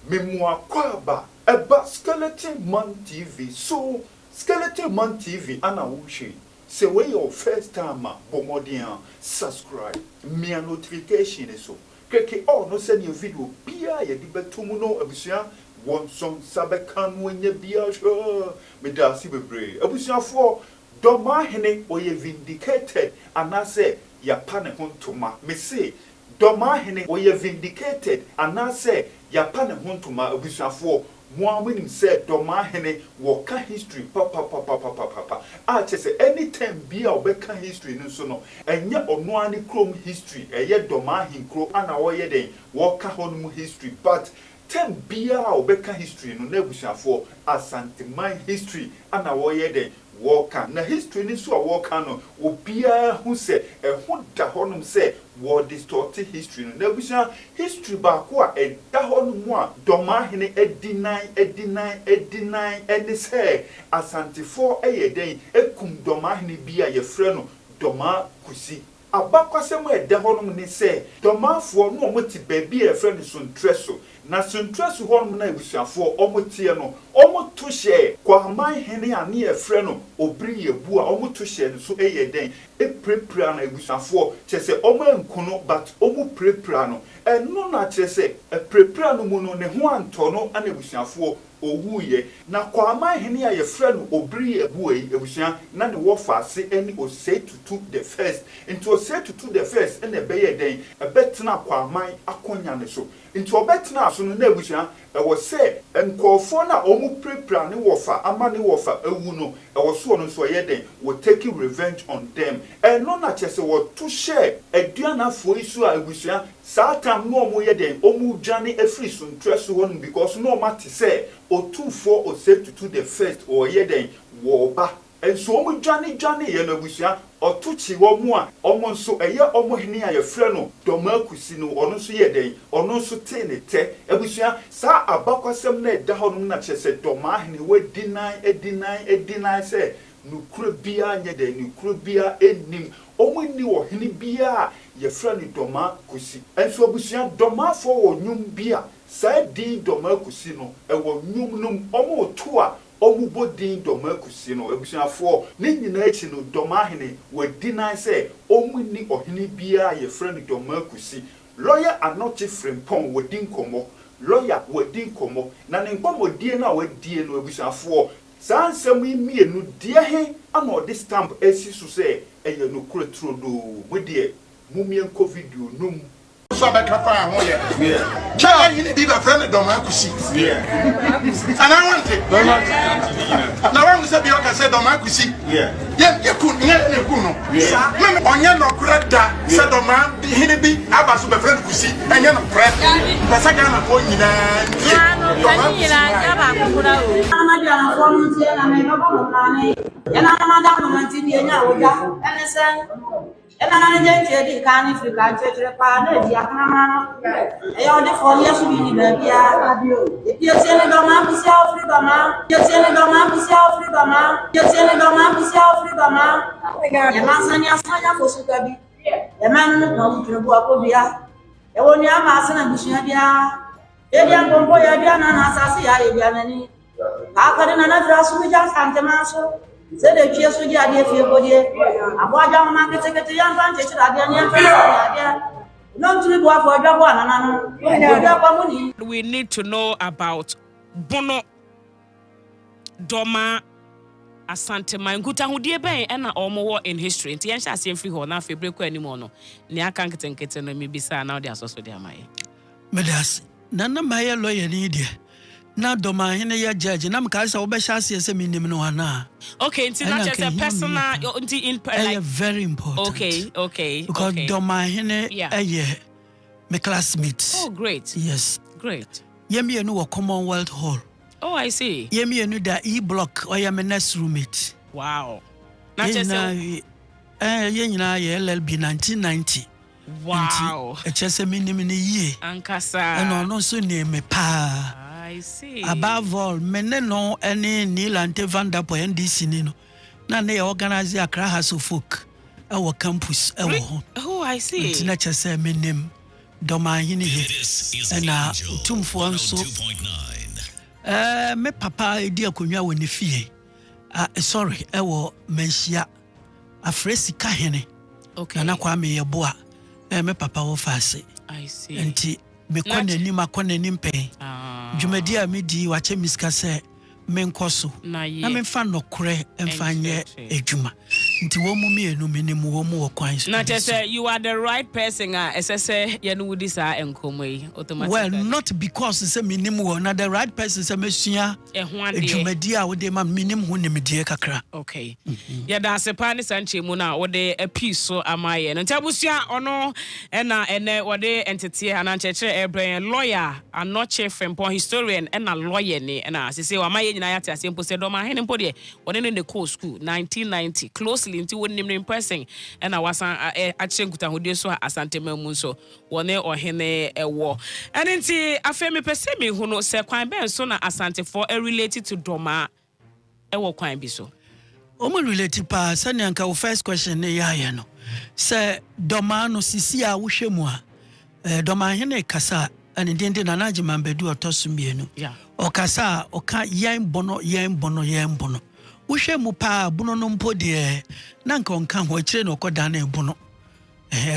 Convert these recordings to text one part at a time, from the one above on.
Memua kwaba eba Skeleton Man TV. So Skeleton Man TV ana wushi. Say when your first time bomodian subscribe. Me a notification so. Keke all no send your video bia ye di betumu no abusia one song sabekan wenye bia sure. Me da si bebre. Abusia for Dormaahene oye vindicated and I say ya pane hontoma. Me say Dormaahene oye vindicated and I say ya pane hontoma abusia for Moamin said Dormaahene waka history papa. I say anytime be our beka history no so no enye ono ani chrome history eye Dormaahene kro ana woye den waka honum history but ten bia obeka history no na abusuafo Asanteman history ana woye den walker na history ni so walker no obia hu se ehu da honum se wo distort history no na abusua history ba ko a da honum a Dormaahene edinai eni se asantefo eyeden ekum Dormaahene bia ye frɛ no Dormaa Kusi abakwasem eda honum ni se Dormaafo no omoti baabi e frɛ no Sontreso na Sontreso honum na abusuafo omotie no omoto hye Dormaahene ani e frɛ no obri yebu a omoto hye no so eyeden eprepra na abusuafo kyese omankuno but omu prepra no eno na kyese eprepra no mu no ne ho anto no ana abusuafo owuye na Dormaahene a ye frɛ no obri yebu yi abusua na ne wo faase eni Osetutu the first into Osetutu the first ene beye den ebetena Dormaa akonya ne so into obetena so no na abusua ewo se enkofo na omu prepra ne wofa ama ne wofa ewu no ewo so no so ye den wo take revenge on them eno na kyese wo to share aduanafo isu a abusua Satan no omu ye den omu dwane afri Sontreso won because no mate say Otumfuo&Asanteman the first or ye den wo ba enso omu dwane ye no abusua otuchi wo mu a omo nso eye omo hene a ye frɛ no Dormaa Kusi no ono nso ye den ono nso te ne te abusua sa abakwasem na eda honum na kyese Dormaahene we edinai se nukura bia nye den nukura bia enim omo ni wo hene bia ye frɛ no Dormaa Kusi enso abusua Dormaafo wo nwum bia sa din Dormaa Kusi no ewo nwum num omo to a omubo din Dormaa Kusi no abusuafo ne nyina echi no Dormaahene we deny say omuni ohene bia ye frɛ no Dormaa Kusi lawyer Anokye Frimpong we din komo lawyer we din komo na ne nkpomodie na we die no abusuafo saa nsɛm yi mienu die he ana ɔde stamp esi so sɛ ɛyɛ no kura tro do we die mumien video num so abeka fa ho ye cha yi bi ba friend Dormaa Kusi and I want it na wa musa bi o ka say Dormaa Kusi ye ku no me onye no kura da say Dormaa hini bi aba so be friend Kusi enye no kura pesa ga na ko nyina Dormaa Kusi ya ba ko kura o na dia na ko mu tie na me no ko na ne ya na ma da ko man tie nya o ja ene se ena na nje di kan Africa chechre pa na di akana no e yo de for yesu bi ni ba bia e pie se ne Dormaa Kusi Afri Dormaa ye se ne Dormaa Kusi Afri Dormaa ye se ne Dormaa Kusi Afri Dormaa ya masanya fo suka bi e man no ko tro bo akobia e woni ama asana bishia bia e dia bombo ya bia na asase ya e bia nani akade na na fra su bi jan Asanteman so se de pie so di ade fie bodie aboaja ma kete yan fan che chira ade yan fan ade no tuli bo afo adwabo anana no odwabo muni. We need to know about Bono Dormaa Asanteman nguta hudie ben ena omo wo in history nti yan sha asem free ho na fe break ko animo no ne aka nkete no me bisa na ode asoso de amaye medas nana maye lawyer ni dia na Dormaahene ya judge na mka say obesha ase se minim no ana okay nti not just a personal nti in like very important okay because Dormaahene my classmate. Oh great. Yes, great. Yemi no Commonwealth Hall. Oh I see. Yemi no da E block or yemi next roommate. Wow. Not just yena ye LLB 1990. Wow. E chese minim ni ye ankasa and no so near me pa. I see. Above all, men no any Neil and Van der Po NDC no. Na they organize Accra House of Folk our campus Oh I see. It's not just a minim Dormaahene he na Otumfuo nso me papa edi akonwa wɔ ne fie sorry ewo menhia afresi ka hene okay na kwa me yeboa me papa wo faase I see enti me kɔna nim akɔna nim pɛn dwumadi a me di wache miska sɛ menkoso na memfa nokore emfa nye edwuma nti wo mu me enu minim wo mu kwan so na say you are the right person say ye no wudi sa enkomo yi automatically well not because say minim wo na the right person say mesua edwumadi a wo de ma minim ho nim die kakra okay ya da sepa ne sanche mu na wo de a piece so amaye no nti abusua ono na ene wo de entity ananchekere ebren lawyer Anokye Frimpong historian na lawyer ne na sese wa maye nyina yate asempo se Dormaahene mpo de wone ne the cool school 1990 closely nti woni nim person na wasan akyere nkutahodie so Asanteman mu so wone ohene ewo ene nti afemi pese me hu no se kwan ben so na Asantefo related to Dormaa ewo kwan bi so omo related pa sani anka wo first question ne ya no se Dormaa no sisi a wo hwemu a Dormaahene kasa ane dende na naji mambedu otosumienu okasa oka yen bono wo hwe mu pa bono no mpo de na nka onka ho akire no koda na bono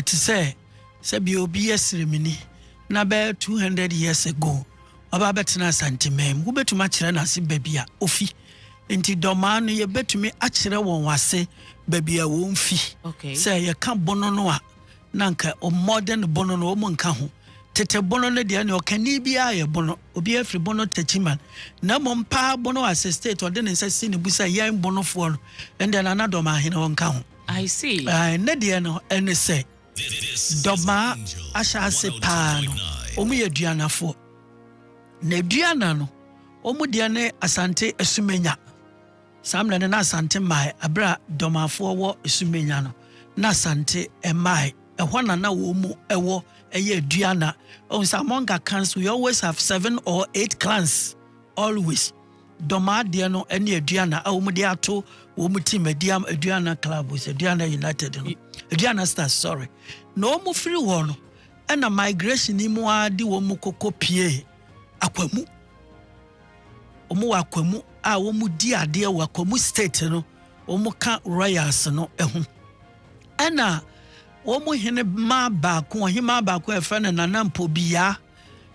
ti se bi obi yesremini na be 200 years ago oba betena Asanteman wo betuma kire na se babia ofi enti Dormaa no ye betumi akire won wase babia wo mfi se ye ka bono no a na nka o modern bono no o mo nka ho tete bono ne de ne okani bia ye bono obi afri bono techiman na mompa bono as state o de ne sesi ne busa yan bono fo no ende na na Dormaahene wonka ho I see ne de no ene se Dormaa asha se pa no omu ye duanafo na duana no omu de ne asante esumenya samna ne na asante mai abra Dormaafo wo esumenya no na asante emai ehona na wo mu ewo eye duana on among our clans we always have 7 or 8 clans always Dormaa de no ene aduana a wo mu de ato wo mu team adiam aduana club we aduana united no aduana stars sorry no mu free wo no ena migration ni mu ade wo mu kokopie akwamu omu akwamu a wo mu di ade wo akwamu state no wo mu ka royals no ehu ena omo hene ma ba ko hima ba ko efa na nanampo bia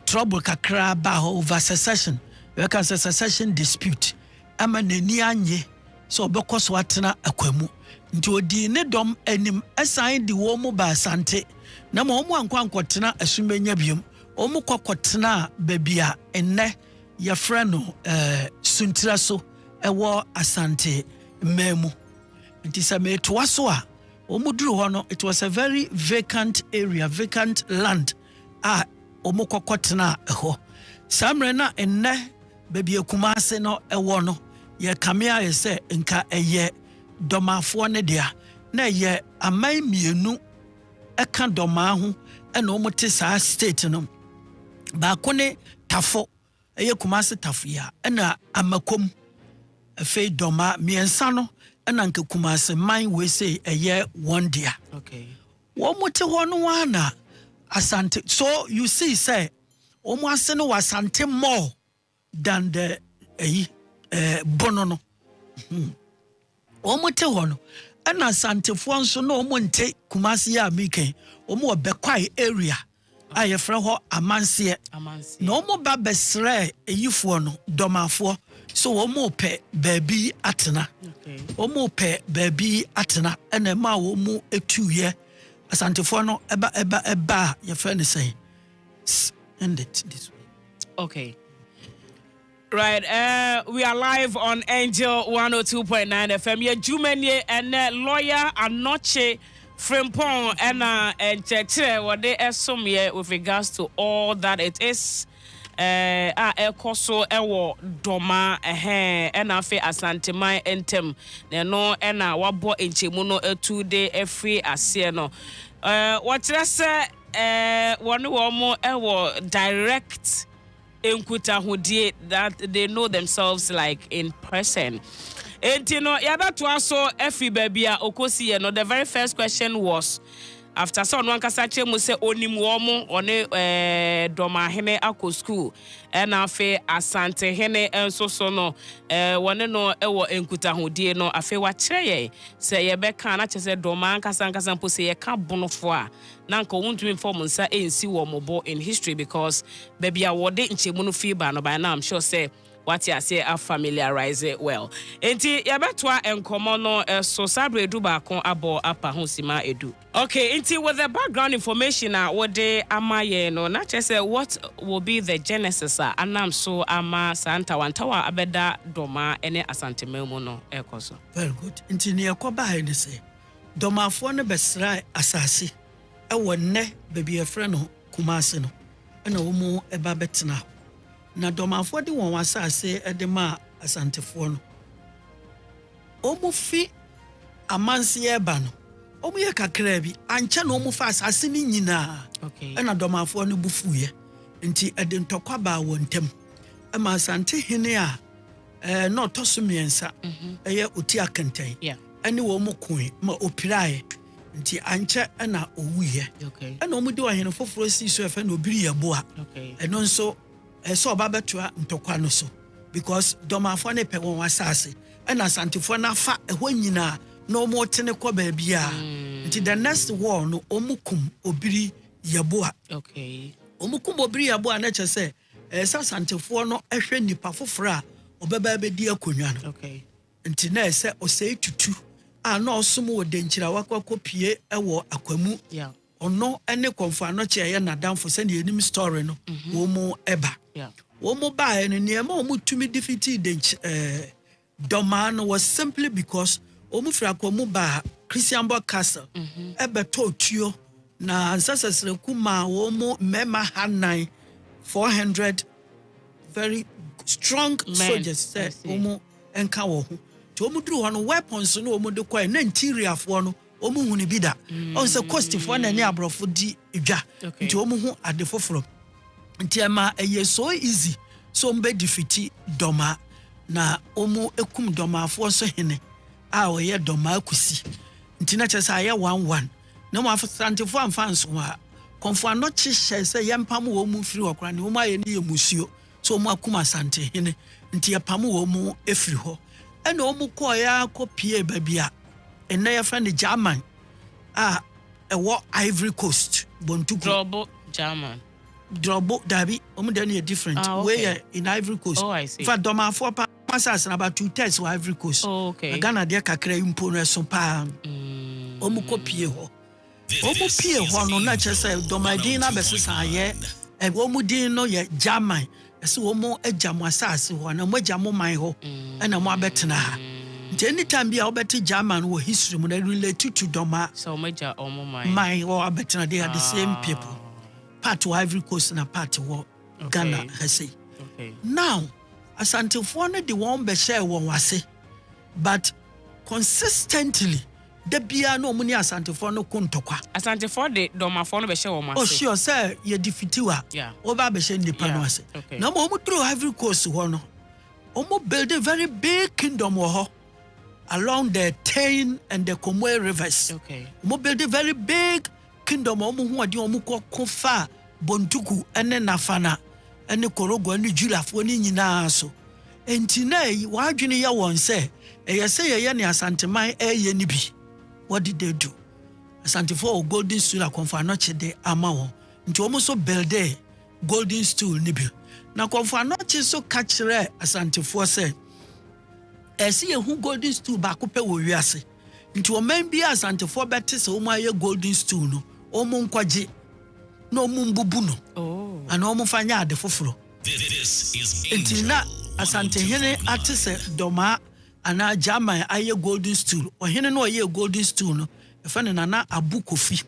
trouble kakra ba over secession we can say secession dispute ama nani anye so obekoso atena akwamu nti odi ne dom anim asan di wo mu ba Asante na ma omo ankwankotena asumenya biom omo kokotena babia enne ya frano suntira so ewo Asante memu nti sa me toaso a omuduru hono it was a very vacant area vacant land omukokotena eho samre na enne baby Kumase no ewo no ye kamea ye se nka eye Dormaafo ne dia na ye aman mienu eka Dormaa ho ena omote sa state no ba ko ne tafo eye Kumase tafo ya ena amakom afei Dormaa miensa no ena nke Kumase man we say eye one dia okay wo mote ho no wana Asante so you see say omo ase no Asante more than the bono no omo te ho no ena Asantefo nso no omo nte Kumase ya miken omo obekwai area ayefra ho amanse na omo ba besre eyifo no Dormaafo so omo pe baby atena omo pe baby atena ena ma omo etuye Asantefo no eba your friend is saying end it this way okay right we are live on Angel 102.9 FM your Jumenie and lawyer Anokye Frimpong and Chechre what they assume here with regards to all that it is ekoso ewo Dormaa and afi Asanteman entem no ena wabo enchemu no etude efri ase no what say one womo ewo direct enkuta hodie that they know themselves like in person enti no yada to aso efi babia okosi no the very first question was after so no ankasa che mu se onim wo mo one Dormaahene akọ school na afe Asantehene enso so no wone no ewo enkuta hodie no afe wa kire ye se ye be kan na che se Dormaa ankasa mpo se ye ka bonofo a na nka wontumi form nsa ensi wo mobo in history because baby a wode nchemu no fiba no by now I'm sure say what you say are familiarize it well. Enti yabetwa enkomo no so sabre edu ba kon abo apa hosima edu. Okay, enti with the background information what they amaye no na say what will be the genesis anam so ama santa wantawa abeda Dormaa ene Asanteman mu no ekoso. Very good. Enti ne yakoba he ne say Dormaafo no besra asase e wonne baby e frɛ no Kumase no na wo mu eba betena na Dormaafo de won wasase e de ma Asantefo no omu fi amanse eba no omu ye kakra bi anche na omu fa asase ni nyina okay na Dormaafo no bufuye nti e de ntokwa ba wontem e ma Asantehene a no tosumiensa ye oti akantan yeah ene wo mu kun ma opirae nti anche na owuye okay na omu de ohene foforo si so efe na obiri yeboa okay eno nso so oba betua ntokwa no so because Dormaafo ne pe won wasase na Asantefo na fa ehwo nyina na omu tene kwa baabia nti the next war no omu kum obiri yeboa okay omu kum obiri yeboa na che se Asantefo no ehwe nipa foforo a obeba bedi akonwa no okay nti na ese osei tutu na osom wo denkyira wakopie ewo akwamu yeah ono ene konfo Anokye ye nadamfo se ne enim story no wo mu eba yeah wo mu ba ene ne ma wo mu tumi defeat Dormaa no was simply because wo mu fra akwamu ba Christianborg Castle ebeto tuo na ansasasre kuma wo mu mema hanan 400 very strong soldiers say wo mu enka wo ho omu dru ho no weapons no omu de kwai na interior fo no omu hu ne bida on se cost fo na ne abrofo di edwa nti omu hu ade foforo nti ama eye so easy so mbe defeat Dormaa na omu ekum Dormaafo so hene a oye Dormaa Kusi nti na chese aye 11 na mo Asantefo amfanso a konfo Anokye hye se yempam wo mu firi okra ne omu aye ne yemusuo so omu akum Asantehene nti yepam wo mu efiri ho ena omu koya kopie babia ena ya friend German ewo Ivory Coast bontuku Drobo dabi omu de na different way in Ivory Coast for Dormaafo pa pasas na about 2 times Ivory Coast Ghana de kakra impo no so pa omu kopie ho omu pie ho no na chese Dormaa din na besesa ye omu din no ye German ese omu agyamu asase ho na mo agyamu man ho na mo abetena ha nti anytime bia obeti German wo history mo na relate to Dormaa so major omu man wo abetena they are the same people part of Ivory Coast na part of Ghana say now Asantefo no de won be share won wase but consistently the bia no omu ni Asantefo no kontokwa Asantefo de Dormaafo no be share won wase oh sure say ye defeatiwa over be share nipa no wase na mo omu through Ivory Coast ho no omu build a very big kingdom ho along the Tyne and the Comoé rivers omu build a very big kingdom omu hu ade omu kofa bontuku ene nafana ene korogo ene julafo ni nyina so enti na wadwene ye won se ye ye ne Asanteman eye ni bi what did they do Asantefo golden stool akonfo Anokye de ama won nti omu so build a golden stool ni bi na konfo Anokye so kachire Asantefo se esi ye hu golden stool ba ko pe wo wiase nti o man bi Asantefo bete se omu aye golden stool no omu nkwaje no omu mbubu no ana omu fanya ade foforo nti na Asantehene ate se Dormaa ana German aye golden stool ohene no aye golden stool no efa ne nana abukofi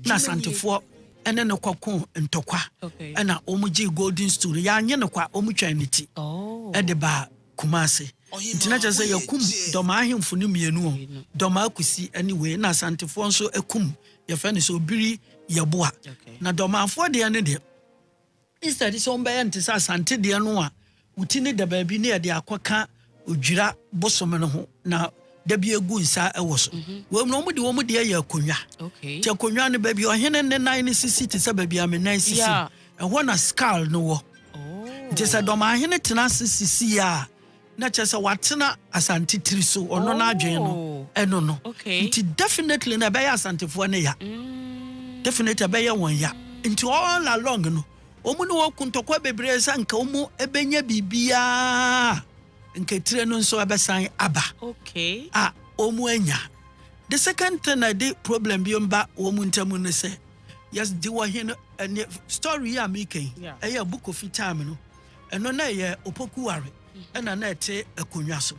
na Asantefo ene ne kwakon ntokwa ena omu ji golden stool ya anye ne kwa omu twaniti ede ba Kumase nti na chese yakum Dormaa ahemfo ne mienu o Dormaa Kusi anyway na Asantefo nso ekum ye fa ne so biri yeboa na Dormaafo de ne de instead so mbe ente sa Asante de no a uti ne da baabi ne de akoka odwira bosom ne ho na da bi egu nsa ɛwɔ so wo no mo de yɛ akonwa okay ti akonwa no ba bi ɔhene ne nan ne sisi te sɛ ba bi ame nan sisi ɛhɔ na skull no wɔ nti sɛ Dormaahene tena sisi a na kyɛ sɛ watena asante tiri so ɔno na adwen no ɛno no nti definitely na bɛyɛ asantefoɔ ne ya definitely bɛyɛ wɔn ya nti all along no omu no wɔkuntɔkwa bebree sɛ nka omu ɛbɛnya bibia nka tire no nso ɛbɛsan aba omu anya the second thing I did problem bi mba omu ntamu ne sɛ yes di wɔ hene story ya making ɛyɛ book of time no ɛno na yɛ opokuware ɛna na ɛte akonwa so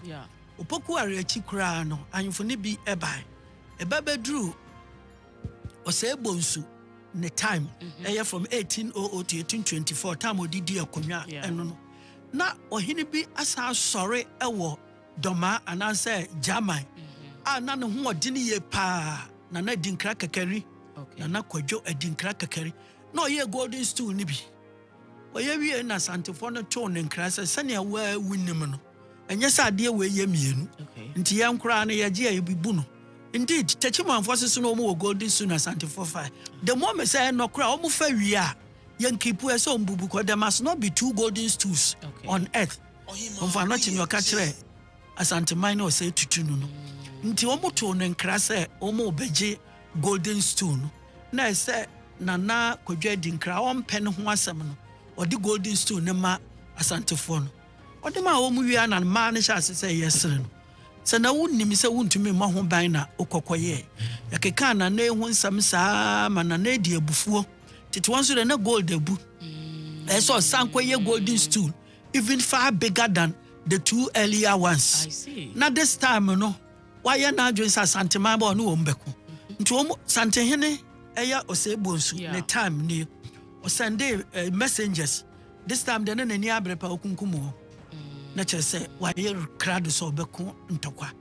opokuware akyi koraa no anyefo ne bi ɛbae ɛbɛbɛduru ɔsɛ bonsu ne time ɛyɛ from 1800 to 1824 time odidi akonwa ɛno no na ɔhene bi asa sɔre ɛwɔ Dormaa anaasɛ German a na ne ho ɔdene yɛ paa na na dinkra kakari na kwadwo adinkra kakari na ɔyɛ golden stool ni bi ɔyɛ wie na santefo no to ne nkra sɛ sɛnea waa wunim no ɛnyɛ sɛ adeɛ wɔ yɛ mienu nti yɛ nkora no yɛgye a yɛbibu no indeed techimanfo sese no wɔ golden stool na santefo fa the moment say no kra omu fa wie a yɛn kipu ɛsɛ ombubu ko there must not be two golden stools on earth omfa no chi no ka kyerɛ Asanteman no say tutu no nti omu to ne nkra sɛ omu obegye golden stool no na ɛsɛ nana kwadwa di nkra ɔmpɛ ne ho asɛm no ɔde golden stool ne ma asantefo no ɔde ma omu wie na ma ne hyɛ sɛ yɛsere no sɛ na wonnim sɛ wontumi ma ho ban na okɔkɔyɛ yɛkeka na na ehu nsɛm saa ma na na di abufuo tete wɔn so de na gold abu ɛsɛ ɔsankɔyɛ golden stool even far bigger than the two earlier ones. I see. Now this time no why na adwen sa Asanteman ba no ombeko nti omo Santehene eya osebonsu ne time ni o send messengers this time de na ni abrepa okunkumo na kyerɛ why crowd so obeko ntokwa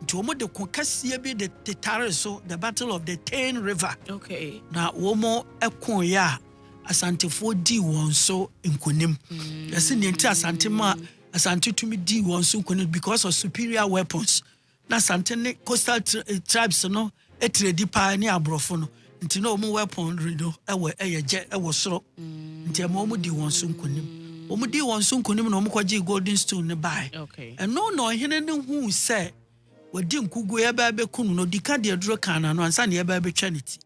nti omo de kokasie bi de tetare so the battle of the Tane River na omo ɛko ya asantefo di wɔn so nkonim yɛse ne nti Asante tumi di wɔn so nkonim because of superior weapons na Asante coastal tribes no etredi pa ne abrofo no nti na omo weapon rido ewe eyeje ewo soro nti omo di wɔn so nkonim omo di wɔn so nkonim na omo kwaji golden stool ne bai no ɔhene ne hu sɛ wadi nkugu eba be kunu no dika de aduro kana no ansa ne eba be twanity